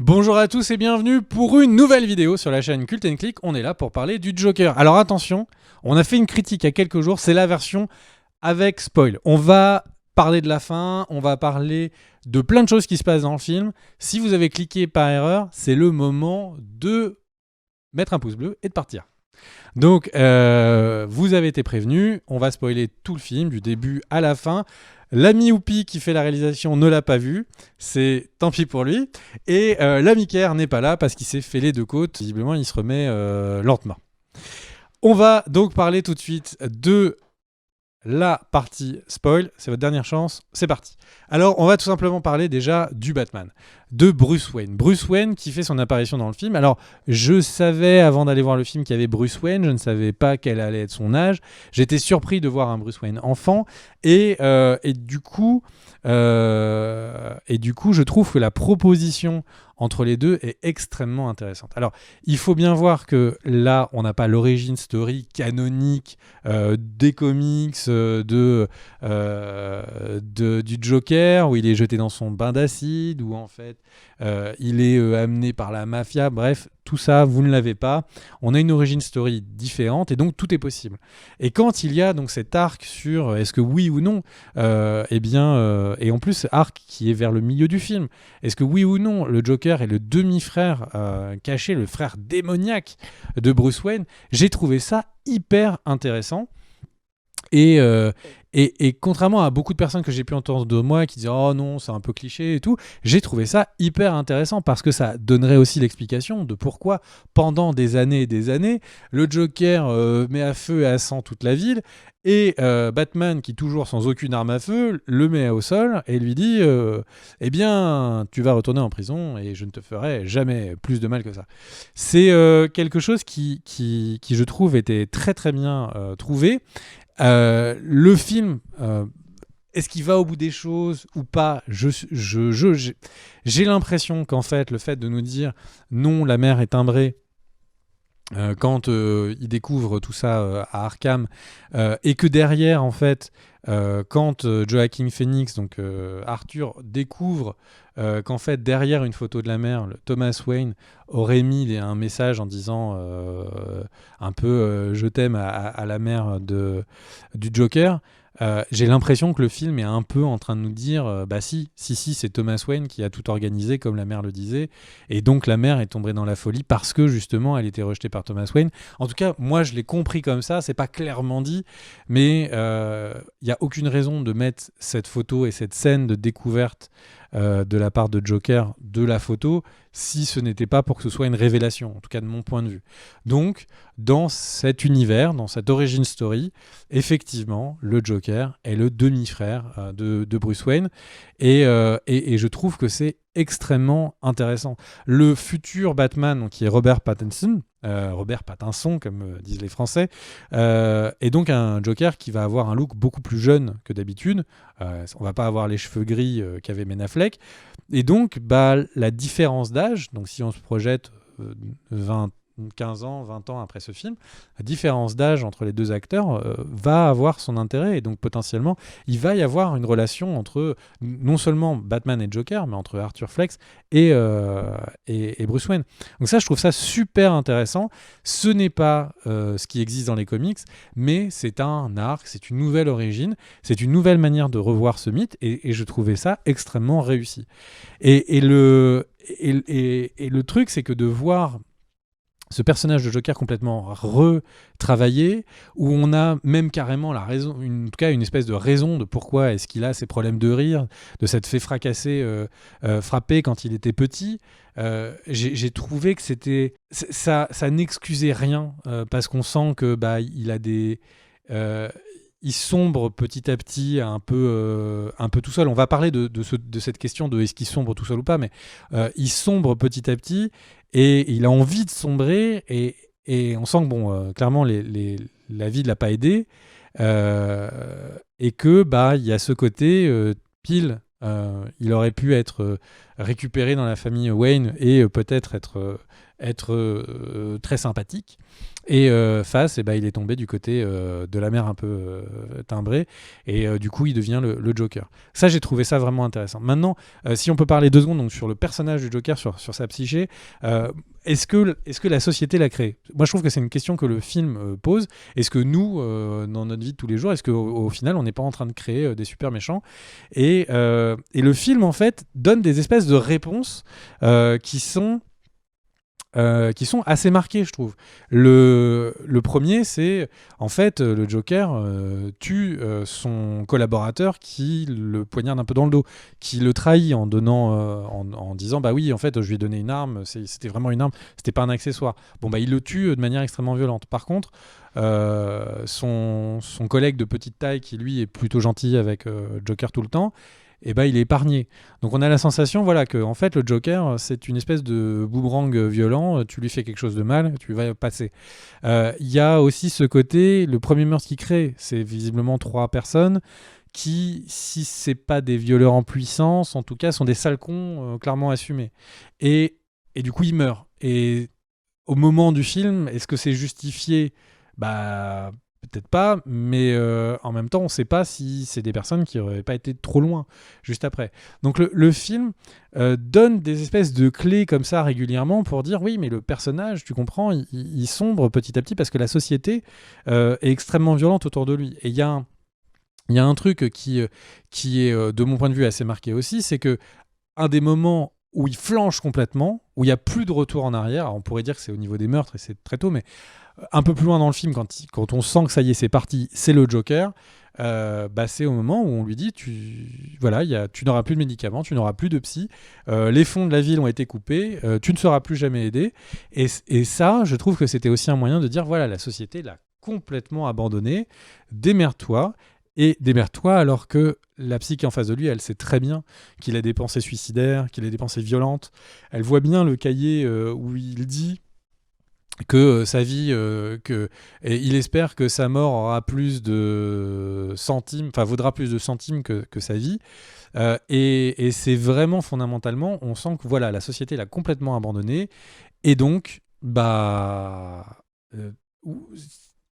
Bonjour à tous et bienvenue pour une nouvelle vidéo sur la chaîne Cult & Click. On est là pour parler du Joker. Alors attention, on a fait une critique il y a quelques jours, c'est la version avec spoil. On va parler de la fin, on va parler de plein de choses qui se passent dans le film. Si vous avez cliqué par erreur, c'est le moment de mettre un pouce bleu et de partir. Donc, vous avez été prévenus, on va spoiler tout le film, du début à la fin. L'ami Oupi qui fait la réalisation ne l'a pas vu, c'est tant pis pour lui. Et l'ami Kerr n'est pas là parce qu'il s'est fait les deux côtes. Visiblement, il se remet lentement. On va donc parler tout de suite de la partie spoil. C'est votre dernière chance, c'est parti. Alors, on va tout simplement parler déjà du Batman, de Bruce Wayne. Bruce Wayne qui fait son apparition dans le film. Alors, je savais avant d'aller voir le film qu'il y avait Bruce Wayne, je ne savais pas quel allait être son âge. J'étais surpris de voir un Bruce Wayne enfant et du coup, je trouve que la proposition entre les deux est extrêmement intéressante. Alors, il faut bien voir que là, on n'a pas l'origin story canonique des comics, du Joker, où il est jeté dans son bain d'acide, où en fait, il est amené par la mafia. Bref, tout ça, vous ne l'avez pas. On a une origin story différente, et donc tout est possible. Et quand il y a donc cet arc sur est-ce que oui ou non, et en plus, arc qui est vers le milieu du film, est-ce que oui ou non, le Joker est le demi-frère caché, le frère démoniaque de Bruce Wayne, j'ai trouvé ça hyper intéressant. Et contrairement à beaucoup de personnes que j'ai pu entendre de moi qui disent oh non c'est un peu cliché et tout, j'ai trouvé ça hyper intéressant parce que ça donnerait aussi l'explication de pourquoi pendant des années et des années le Joker met à feu et à sang toute la ville et Batman qui toujours sans aucune arme à feu le met au sol et lui dit eh bien tu vas retourner en prison et je ne te ferai jamais plus de mal que ça. C'est quelque chose qui je trouve était très très bien trouvé. Le film, est-ce qu'il va au bout des choses ou pas? J'ai l'impression qu'en fait, le fait de nous dire non, la mère est timbrée, quand il découvre tout ça à Arkham, et que derrière, en fait, quand Joaquin Phoenix, donc Arthur, découvre qu'en fait, derrière une photo de la mère, Thomas Wayne aurait mis un message en disant un peu je t'aime à la mère du Joker. J'ai l'impression que le film est un peu en train de nous dire bah si, c'est Thomas Wayne qui a tout organisé comme la mère le disait, et donc la mère est tombée dans la folie parce que justement elle était rejetée par Thomas Wayne. En tout cas, moi je l'ai compris comme ça, c'est pas clairement dit, mais il y a aucune raison de mettre cette photo et cette scène de découverte de la part de Joker de la photo si ce n'était pas pour que ce soit une révélation, en tout cas de mon point de vue. Donc, dans cet univers, dans cette origin story, effectivement, le Joker est le demi-frère de Bruce Wayne et je trouve que c'est extrêmement intéressant. Le futur Batman, donc, qui est Robert Pattinson, comme disent les Français, est donc un Joker qui va avoir un look beaucoup plus jeune que d'habitude. On va pas avoir les cheveux gris qu'avait Ben Affleck. Et donc, la différence d'âge, donc si on se projette 15 ans, 20 ans après ce film, la différence d'âge entre les deux acteurs va avoir son intérêt et donc potentiellement il va y avoir une relation entre non seulement Batman et Joker mais entre Arthur Fleck et Bruce Wayne. Donc ça je trouve ça super intéressant. Ce n'est pas ce qui existe dans les comics mais c'est un arc, c'est une nouvelle origine, c'est une nouvelle manière de revoir ce mythe et je trouvais ça extrêmement réussi. Et le truc c'est que de voir ce personnage de Joker complètement retravaillé, où on a même carrément la raison, en tout cas une espèce de raison de pourquoi est-ce qu'il a ces problèmes de rire, de s'être fait fracasser, frapper quand il était petit. J'ai trouvé que ça n'excusait rien parce qu'on sent que il a des il sombre petit à petit un peu tout seul. On va parler de cette question de est-ce qu'il sombre tout seul ou pas, mais il sombre petit à petit et il a envie de sombrer et on sent que clairement la vie ne l'a pas aidé et que il y a ce côté pile il aurait pu être récupérer dans la famille Wayne et peut-être être très sympathique. Et face, il est tombé du côté de la mère un peu timbrée, et du coup il devient le Joker. Ça, j'ai trouvé ça vraiment intéressant. Maintenant, si on peut parler 2 secondes donc, sur le personnage du Joker, sur sa psyché, est-ce que la société l'a créé ? Moi, je trouve que c'est une question que le film pose. Est-ce que nous, dans notre vie de tous les jours, est-ce qu'au final, on n'est pas en train de créer des super méchants ? Et le film, en fait, donne des espèces de réponses qui sont assez marqués, je trouve. Le premier, c'est en fait le Joker tue son collaborateur qui le poignarde un peu dans le dos, qui le trahit en donnant, en disant bah oui, en fait, je lui ai donné une arme, c'était vraiment une arme, c'était pas un accessoire. Bon bah il le tue de manière extrêmement violente. Par contre, son collègue de petite taille qui lui est plutôt gentil avec Joker tout le temps, il est épargné. Donc on a la sensation que en fait le Joker c'est une espèce de boomerang violent, tu lui fais quelque chose de mal, tu vas passer. Il y a aussi ce côté, le premier meurtre qu'il crée, c'est visiblement 3 personnes qui, si c'est pas des violeurs en puissance, en tout cas sont des sales cons clairement assumés. Et du coup il meurt. Et au moment du film, est-ce que c'est justifié ? Bah peut-être pas, mais en même temps, on ne sait pas si c'est des personnes qui n'auraient pas été trop loin juste après. Donc le film donne des espèces de clés comme ça régulièrement pour dire oui, mais le personnage, tu comprends, il sombre petit à petit parce que la société est extrêmement violente autour de lui. Et il y a un truc qui est, de mon point de vue, assez marqué aussi, c'est que un des moments où il flanche complètement, où il n'y a plus de retour en arrière, alors on pourrait dire que c'est au niveau des meurtres et c'est très tôt, mais un peu plus loin dans le film, quand on sent que ça y est, c'est parti, c'est le Joker, c'est au moment où on lui dit tu n'auras plus de médicaments, tu n'auras plus de psy, les fonds de la ville ont été coupés, tu ne seras plus jamais aidé. Et ça, je trouve que c'était aussi un moyen de dire voilà, la société l'a complètement abandonné, démerde-toi. Et démerde-toi alors que la psy qui est en face de lui, elle sait très bien qu'il a des pensées suicidaires, qu'il a des pensées violentes. Elle voit bien le cahier où il dit que sa vie, et il espère que sa mort aura plus de centimes, enfin vaudra plus de centimes que sa vie. Et c'est vraiment fondamentalement, on sent que la société l'a complètement abandonné. Et donc, euh,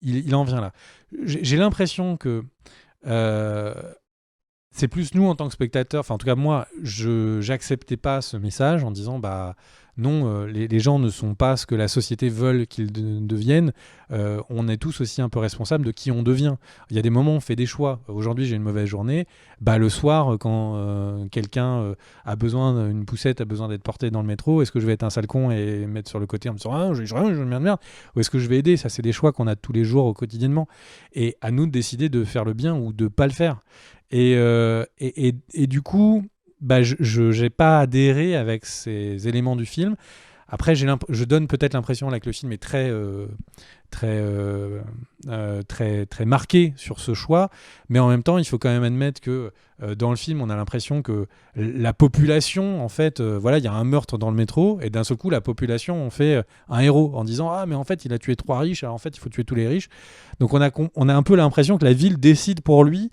il en vient là. J'ai l'impression que c'est plus nous en tant que spectateurs, enfin en tout cas moi, j'acceptais pas ce message en disant non, les gens ne sont pas ce que la société veut qu'ils deviennent. On est tous aussi un peu responsables de qui on devient. Il y a des moments où on fait des choix. Aujourd'hui, j'ai une mauvaise journée. Le soir, quand quelqu'un a besoin d'une poussette, a besoin d'être porté dans le métro, est-ce que je vais être un sale con et mettre sur le côté en me disant je merde, ou est-ce que je vais aider ? Ça, c'est des choix qu'on a tous les jours au quotidiennement. Et à nous de décider de faire le bien ou de pas le faire. Et du coup, je n'ai pas adhéré avec ces éléments du film. Après, je donne peut-être l'impression que le film est très marqué sur ce choix, mais en même temps, il faut quand même admettre que dans le film, on a l'impression que la population, en fait, il y a un meurtre dans le métro, et d'un seul coup, la population en fait un héros en disant mais en fait, il a tué 3 riches, alors en fait, il faut tuer tous les riches. Donc on a un peu l'impression que la ville décide pour lui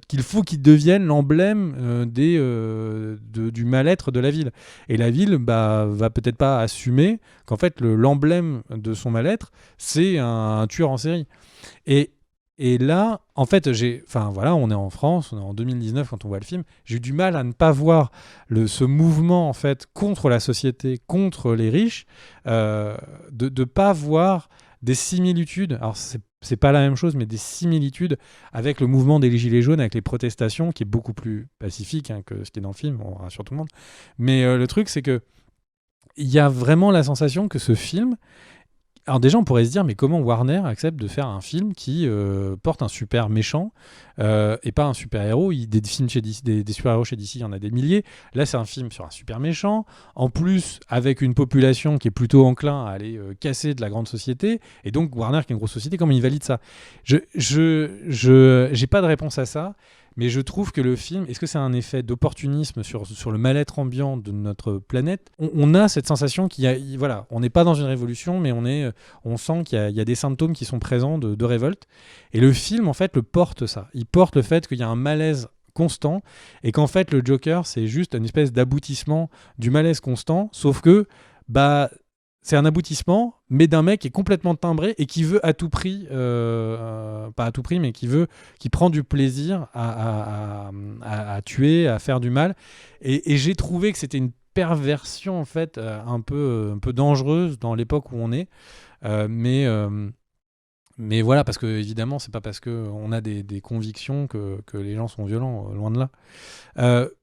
qu'il faut qu'il devienne l'emblème du mal-être de la ville. Et la ville va peut-être pas assumer qu'en fait, l'emblème de son mal-être, c'est un tueur en série. Et là, en fait, on est en France, on est en 2019 quand on voit le film. J'ai eu du mal à ne pas voir ce mouvement en fait contre la société, contre les riches, de pas voir des similitudes. Alors c'est pas la même chose, mais des similitudes avec le mouvement des Gilets jaunes, avec les protestations, qui est beaucoup plus pacifique que ce qui est dans le film. On rassure tout le monde. Mais le truc, c'est que il y a vraiment la sensation que ce film. Alors déjà, on pourrait se dire, mais comment Warner accepte de faire un film qui porte un super méchant et pas un super héros ? Des films chez DC, des super héros chez DC, il y en a des milliers. Là, c'est un film sur un super méchant, en plus avec une population qui est plutôt enclin à aller casser de la grande société. Et donc Warner, qui est une grosse société, comment il valide ça ? J'ai pas de réponse à ça. Mais je trouve que le film, est-ce que c'est un effet d'opportunisme sur le mal-être ambiant de notre planète ? On a cette sensation on n'est pas dans une révolution, mais on sent qu'il y a des symptômes qui sont présents de révolte. Et le film, en fait, le porte ça. Il porte le fait qu'il y a un malaise constant, et qu'en fait le Joker c'est juste une espèce d'aboutissement du malaise constant, sauf que bah c'est un aboutissement, mais d'un mec qui est complètement timbré et qui veut à tout prix, pas à tout prix, mais qui prend du plaisir à tuer, à faire du mal. Et j'ai trouvé que c'était une perversion en fait un peu dangereuse dans l'époque où on est. Mais voilà, parce que évidemment, c'est pas parce qu'on a des convictions que les gens sont violents, loin de là.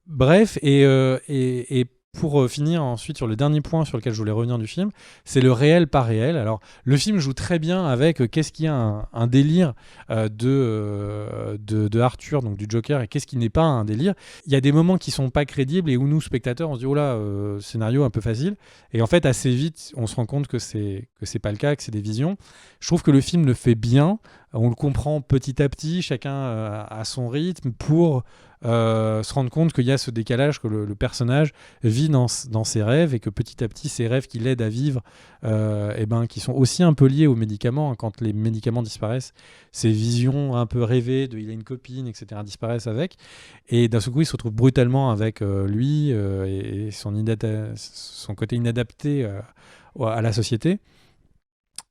Bref, et pour finir ensuite sur le dernier point sur lequel je voulais revenir du film, c'est le réel pas réel. Alors, le film joue très bien avec qu'est-ce qui a un délire de Arthur, donc du Joker, et qu'est-ce qui n'est pas un délire. Il y a des moments qui sont pas crédibles et où nous, spectateurs, on se dit, oh là, scénario un peu facile. Et en fait, assez vite, on se rend compte que c'est pas le cas, que c'est des visions. Je trouve que le film le fait bien. On le comprend petit à petit, chacun à son rythme, pour se rendre compte qu'il y a ce décalage, que le personnage vit dans ses rêves, et que petit à petit, ces rêves qui l'aident à vivre, qui sont aussi un peu liés aux médicaments. Quand les médicaments disparaissent, ces visions un peu rêvées de il a une copine, etc., disparaissent avec. Et d'un seul coup, il se retrouve brutalement avec lui et son côté inadapté à la société.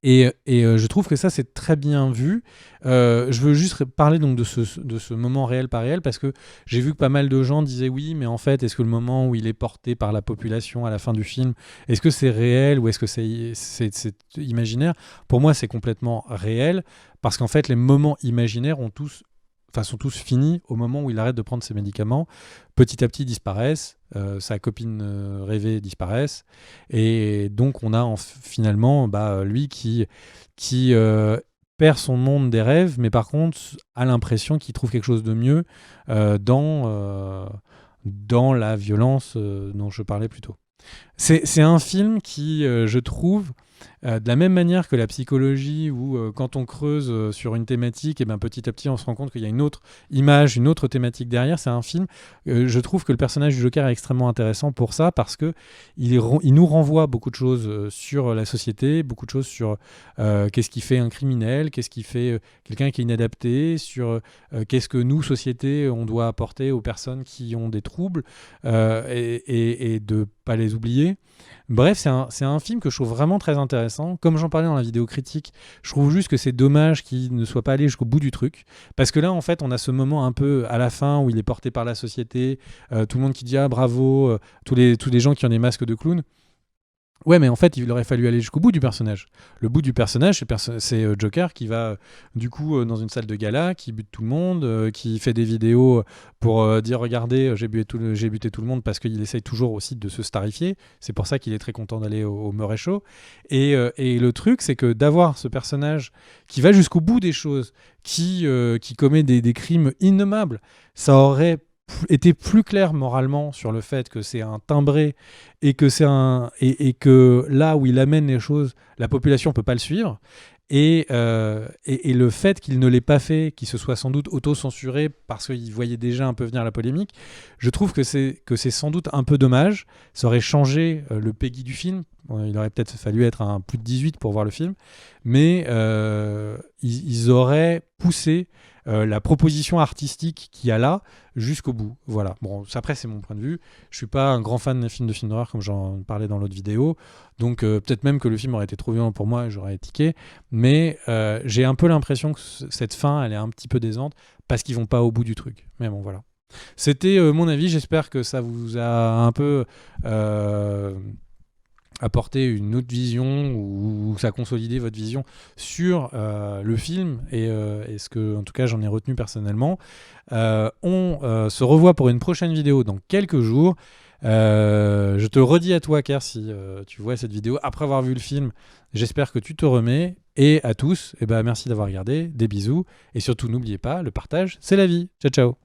Et je trouve que ça, c'est très bien vu. Je veux juste parler donc de ce moment réel pas réel, parce que j'ai vu que pas mal de gens disaient oui, mais en fait, est-ce que le moment où il est porté par la population à la fin du film, est-ce que c'est réel ou est-ce que c'est imaginaire ? Pour moi, c'est complètement réel, parce qu'en fait, les moments imaginaires sont tous finis au moment où il arrête de prendre ses médicaments. Petit à petit, disparaissent. Sa copine rêvée disparaisse. Et donc, on a finalement lui qui perd son monde des rêves, mais par contre, a l'impression qu'il trouve quelque chose de mieux dans la violence dont je parlais plus tôt. C'est un film qui, je trouve, de la même manière que la psychologie, où quand on creuse sur une thématique, et petit à petit on se rend compte qu'il y a une autre image, une autre thématique derrière. C'est un film, je trouve que le personnage du Joker est extrêmement intéressant pour ça, parce que il nous renvoie beaucoup de choses sur la société, beaucoup de choses sur qu'est-ce qui fait un criminel, qu'est-ce qui fait quelqu'un qui est inadapté, sur qu'est-ce que nous, société, on doit apporter aux personnes qui ont des troubles, et de pas les oublier. Bref, c'est un film que je trouve vraiment très intéressant. Comme j'en parlais dans la vidéo critique, je trouve juste que c'est dommage qu'il ne soit pas allé jusqu'au bout du truc. Parce que là, en fait, on a ce moment un peu à la fin où il est porté par la société, tout le monde qui dit « Ah, bravo », tous les gens qui ont des masques de clown. Ouais, mais en fait, il aurait fallu aller jusqu'au bout du personnage. Le bout du personnage, c'est Joker qui va, du coup, dans une salle de gala, qui bute tout le monde, qui fait des vidéos pour dire « Regardez, j'ai buté tout le monde », parce qu'il essaye toujours aussi de se starifier. C'est pour ça qu'il est très content d'aller au Murray Show. Et le truc, c'est que d'avoir ce personnage qui va jusqu'au bout des choses, qui commet des crimes innommables, ça aurait était plus clair moralement sur le fait que c'est un timbré, et que et que là où il amène les choses, la population peut pas le suivre, et le fait qu'il ne l'ait pas fait, qu'il se soit sans doute auto-censuré parce qu'il voyait déjà un peu venir la polémique, je trouve que c'est sans doute un peu dommage. Ça aurait changé le Peggy du film. Il aurait peut-être fallu être un plus de 18 pour voir le film, mais ils auraient poussé la proposition artistique qu'il y a là jusqu'au bout. Voilà. Bon, après, c'est mon point de vue. Je suis pas un grand fan des films d'horreur, comme j'en parlais dans l'autre vidéo. Donc, peut-être même que le film aurait été trop violent pour moi et j'aurais tiqué. Mais j'ai un peu l'impression que cette fin, elle est un petit peu décevante parce qu'ils vont pas au bout du truc. Mais bon, voilà. C'était mon avis. J'espère que ça vous a un peu apporter une autre vision, ou ça a consolidé votre vision sur le film et ce que, en tout cas, j'en ai retenu personnellement. On se revoit pour une prochaine vidéo dans quelques jours. Je te redis à toi, Ker, si tu vois cette vidéo après avoir vu le film, j'espère que tu te remets. Et à tous, merci d'avoir regardé, des bisous, et surtout n'oubliez pas, le partage, c'est la vie. Ciao, ciao.